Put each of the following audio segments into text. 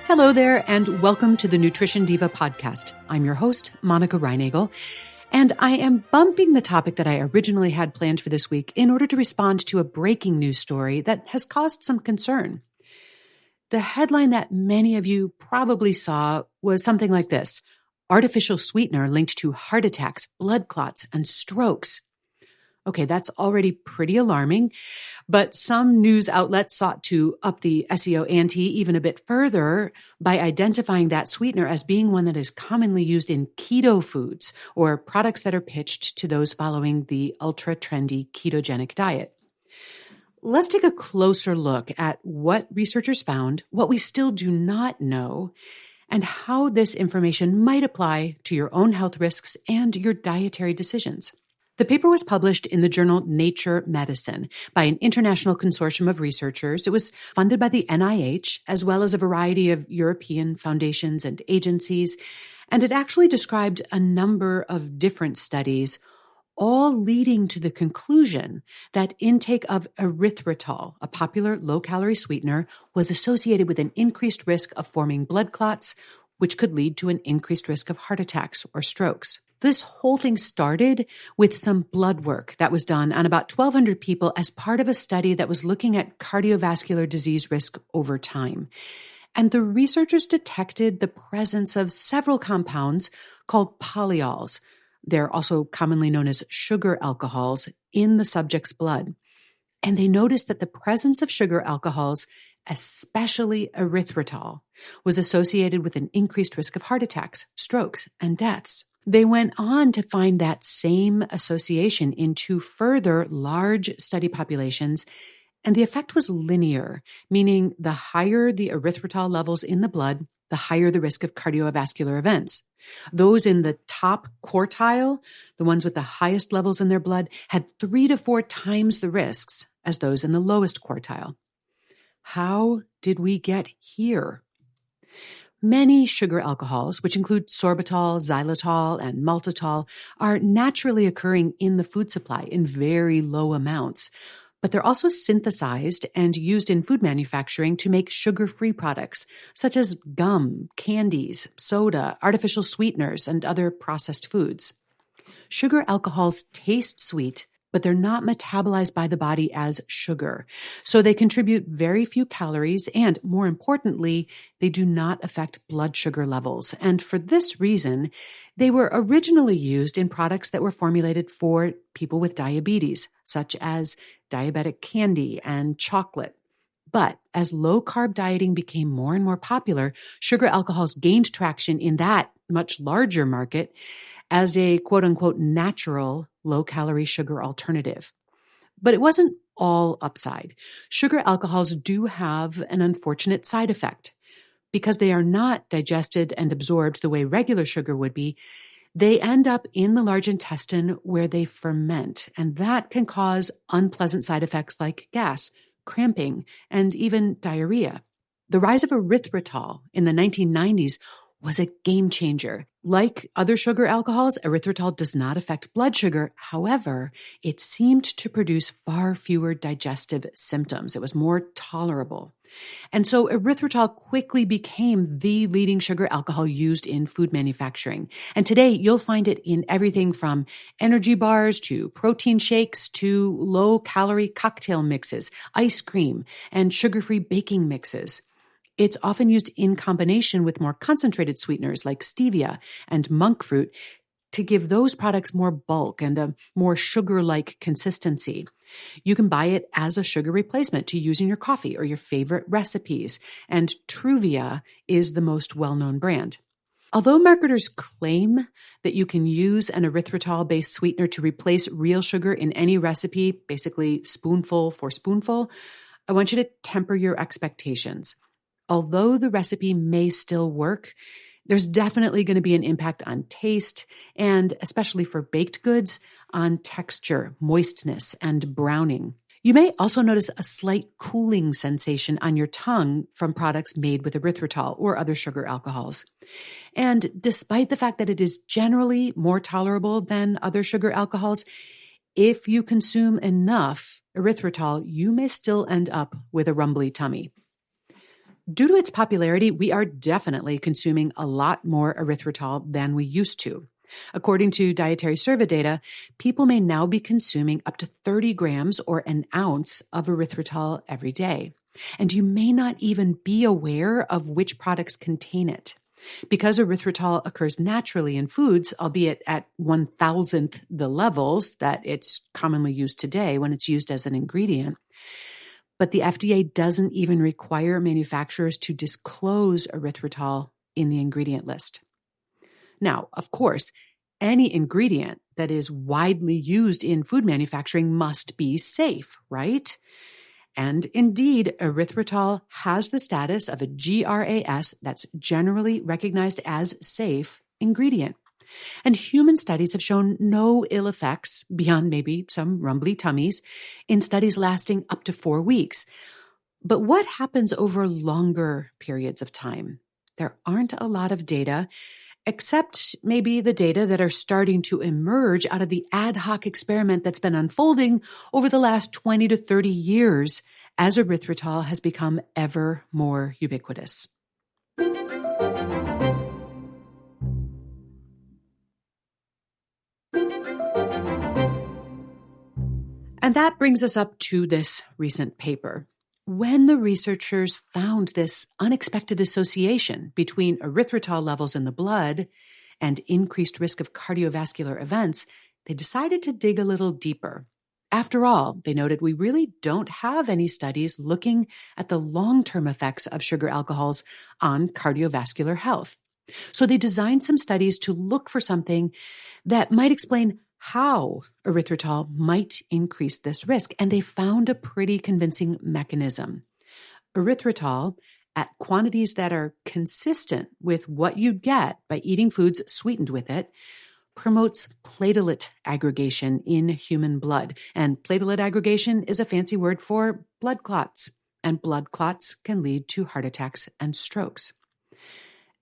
Hello there, and welcome to the Nutrition Diva podcast. I'm your host, Monica Reinagel, and I am bumping the topic that I originally had planned for this week in order to respond to a breaking news story that has caused some concern. The headline that many of you probably saw was something like this: artificial sweetener linked to heart attacks, blood clots, and strokes. Okay, that's already pretty alarming, but some news outlets sought to up the SEO ante even a bit further by identifying that sweetener as being one that is commonly used in keto foods or products that are pitched to those following the ultra-trendy ketogenic diet. Let's take a closer look at what researchers found, what we still do not know, and how this information might apply to your own health risks and your dietary decisions. The paper was published in the journal Nature Medicine by an international consortium of researchers. It was funded by the NIH, as well as a variety of European foundations and agencies, and it actually described a number of different studies, all leading to the conclusion that intake of erythritol, a popular low-calorie sweetener, was associated with an increased risk of forming blood clots, which could lead to an increased risk of heart attacks or strokes. This whole thing started with some blood work that was done on about 1,200 people as part of a study that was looking at cardiovascular disease risk over time. And the researchers detected the presence of several compounds called polyols. They're also commonly known as sugar alcohols in the subject's blood. And they noticed that the presence of sugar alcohols, especially erythritol, was associated with an increased risk of heart attacks, strokes, and deaths. They went on to find that same association in two further large study populations, and the effect was linear, meaning the higher the erythritol levels in the blood, the higher the risk of cardiovascular events. Those in the top quartile, the ones with the highest levels in their blood, had 3 to 4 times the risks as those in the lowest quartile. How did we get here? Many sugar alcohols, which include sorbitol, xylitol, and maltitol, are naturally occurring in the food supply in very low amounts, but they're also synthesized and used in food manufacturing to make sugar-free products, such as gum, candies, soda, artificial sweeteners, and other processed foods. Sugar alcohols taste sweet, but they're not metabolized by the body as sugar. So they contribute very few calories, and more importantly, they do not affect blood sugar levels. And for this reason, they were originally used in products that were formulated for people with diabetes, such as diabetic candy and chocolate. But as low-carb dieting became more and more popular, sugar alcohols gained traction in that much larger market as a quote-unquote natural low-calorie sugar alternative. But it wasn't all upside. Sugar alcohols do have an unfortunate side effect. Because they are not digested and absorbed the way regular sugar would be, they end up in the large intestine where they ferment, and that can cause unpleasant side effects like gas, cramping, and even diarrhea. The rise of erythritol in the 1990s was a game changer. Like other sugar alcohols, erythritol does not affect blood sugar. However, it seemed to produce far fewer digestive symptoms. It was more tolerable. And so erythritol quickly became the leading sugar alcohol used in food manufacturing. And today you'll find it in everything from energy bars to protein shakes to low-calorie cocktail mixes, ice cream, and sugar-free baking mixes. It's often used in combination with more concentrated sweeteners like stevia and monk fruit to give those products more bulk and a more sugar-like consistency. You can buy it as a sugar replacement to use in your coffee or your favorite recipes, and Truvia is the most well-known brand. Although marketers claim that you can use an erythritol-based sweetener to replace real sugar in any recipe, basically spoonful for spoonful, I want you to temper your expectations. Although the recipe may still work, there's definitely going to be an impact on taste and, especially for baked goods, on texture, moistness, and browning. You may also notice a slight cooling sensation on your tongue from products made with erythritol or other sugar alcohols. And despite the fact that it is generally more tolerable than other sugar alcohols, if you consume enough erythritol, you may still end up with a rumbly tummy. Due to its popularity, we are definitely consuming a lot more erythritol than we used to. According to dietary survey data, people may now be consuming up to 30 grams or an ounce of erythritol every day. And you may not even be aware of which products contain it. Because erythritol occurs naturally in foods, albeit at 1,000th the levels that it's commonly used today when it's used as an ingredient, but the FDA doesn't even require manufacturers to disclose erythritol in the ingredient list. Now, of course, any ingredient that is widely used in food manufacturing must be safe, right? And indeed, erythritol has the status of a GRAS, that's generally recognized as safe ingredient. And human studies have shown no ill effects, beyond maybe some rumbly tummies, in studies lasting up to 4 weeks. But what happens over longer periods of time? There aren't a lot of data, except maybe the data that are starting to emerge out of the ad hoc experiment that's been unfolding over the last 20 to 30 years as erythritol has become ever more ubiquitous. And that brings us up to this recent paper. When the researchers found this unexpected association between erythritol levels in the blood and increased risk of cardiovascular events, they decided to dig a little deeper. After all, they noted, we really don't have any studies looking at the long-term effects of sugar alcohols on cardiovascular health. So they designed some studies to look for something that might explain how erythritol might increase this risk, and they found a pretty convincing mechanism. Erythritol, at quantities that are consistent with what you'd get by eating foods sweetened with it, promotes platelet aggregation in human blood. And platelet aggregation is a fancy word for blood clots, and blood clots can lead to heart attacks and strokes.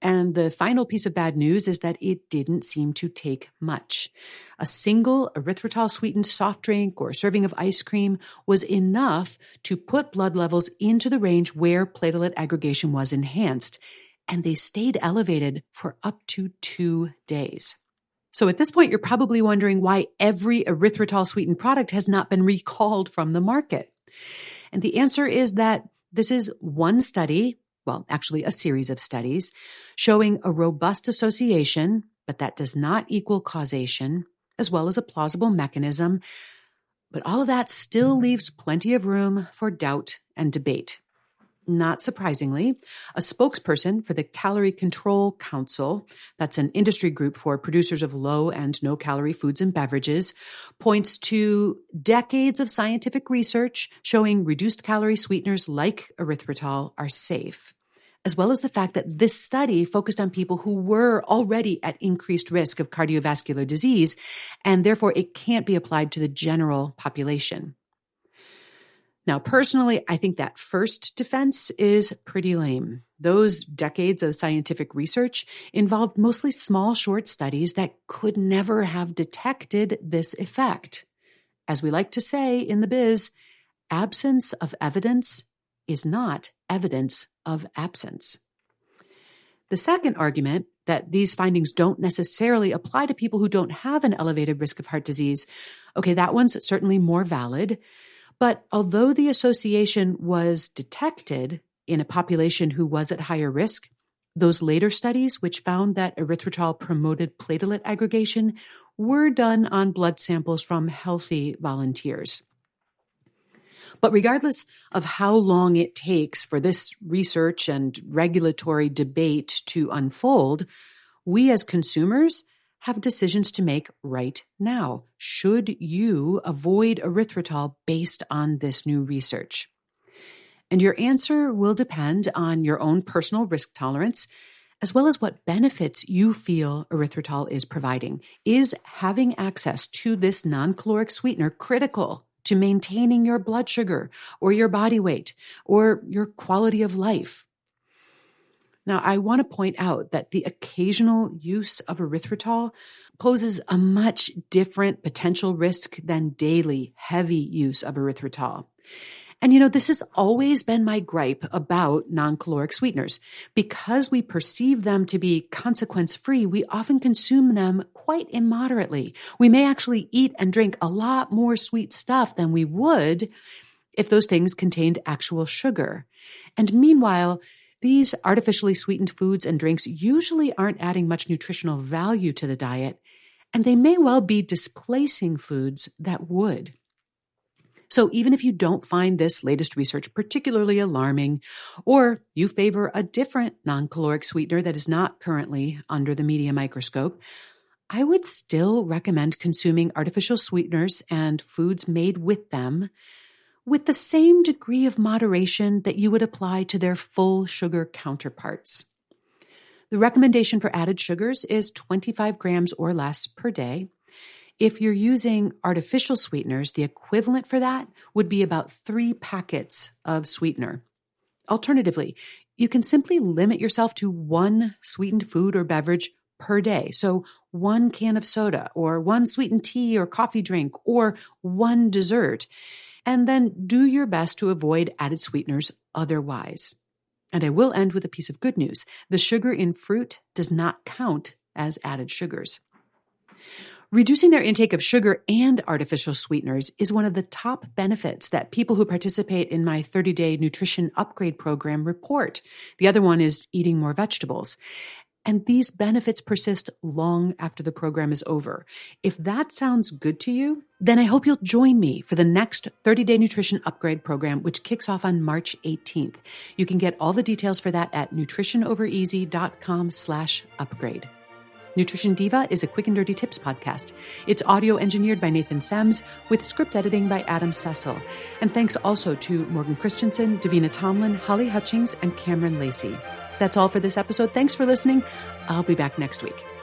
And the final piece of bad news is that it didn't seem to take much. A single erythritol-sweetened soft drink or serving of ice cream was enough to put blood levels into the range where platelet aggregation was enhanced, and they stayed elevated for up to 2 days. So at this point, you're probably wondering why every erythritol-sweetened product has not been recalled from the market. And the answer is that this is one study, well, actually a series of studies, showing a robust association, but that does not equal causation, as well as a plausible mechanism. But all of that still leaves plenty of room for doubt and debate. Not surprisingly, a spokesperson for the Calorie Control Council, that's an industry group for producers of low and no-calorie foods and beverages, points to decades of scientific research showing reduced calorie sweeteners like erythritol are safe, as well as the fact that this study focused on people who were already at increased risk of cardiovascular disease, and therefore it can't be applied to the general population. Now, personally, I think that first defense is pretty lame. Those decades of scientific research involved mostly small, short studies that could never have detected this effect. As we like to say in the biz, absence of evidence is not evidence of absence. The second argument, that these findings don't necessarily apply to people who don't have an elevated risk of heart disease, okay, that one's certainly more valid. But although the association was detected in a population who was at higher risk, those later studies, which found that erythritol promoted platelet aggregation, were done on blood samples from healthy volunteers. But regardless of how long it takes for this research and regulatory debate to unfold, we as consumers have decisions to make right now. Should you avoid erythritol based on this new research? And your answer will depend on your own personal risk tolerance, as well as what benefits you feel erythritol is providing. Is having access to this non-caloric sweetener critical to maintaining your blood sugar or your body weight or your quality of life? Now, I want to point out that the occasional use of erythritol poses a much different potential risk than daily heavy use of erythritol. And this has always been my gripe about non-caloric sweeteners. Because we perceive them to be consequence-free, we often consume them quite immoderately. We may actually eat and drink a lot more sweet stuff than we would if those things contained actual sugar. And meanwhile, these artificially sweetened foods and drinks usually aren't adding much nutritional value to the diet, and they may well be displacing foods that would. So even if you don't find this latest research particularly alarming, or you favor a different non-caloric sweetener that is not currently under the media microscope, I would still recommend consuming artificial sweeteners and foods made with them with the same degree of moderation that you would apply to their full sugar counterparts. The recommendation for added sugars is 25 grams or less per day. If you're using artificial sweeteners, the equivalent for that would be about 3 packets of sweetener. Alternatively, you can simply limit yourself to 1 sweetened food or beverage per day. So 1 can of soda, or 1 sweetened tea or coffee drink, or 1 dessert. And then do your best to avoid added sweeteners otherwise. And I will end with a piece of good news. The sugar in fruit does not count as added sugars. Reducing their intake of sugar and artificial sweeteners is one of the top benefits that people who participate in my 30-day nutrition upgrade program report. The other one is eating more vegetables. And these benefits persist long after the program is over. If that sounds good to you, then I hope you'll join me for the next 30-day nutrition upgrade program, which kicks off on March 18th. You can get all the details for that at nutritionovereasy.com/upgrade. Nutrition Diva is a quick and dirty tips podcast. It's audio engineered by Nathan Sems with script editing by Adam Cecil. And thanks also to Morgan Christensen, Davina Tomlin, Holly Hutchings, and Cameron Lacey. That's all for this episode. Thanks for listening. I'll be back next week.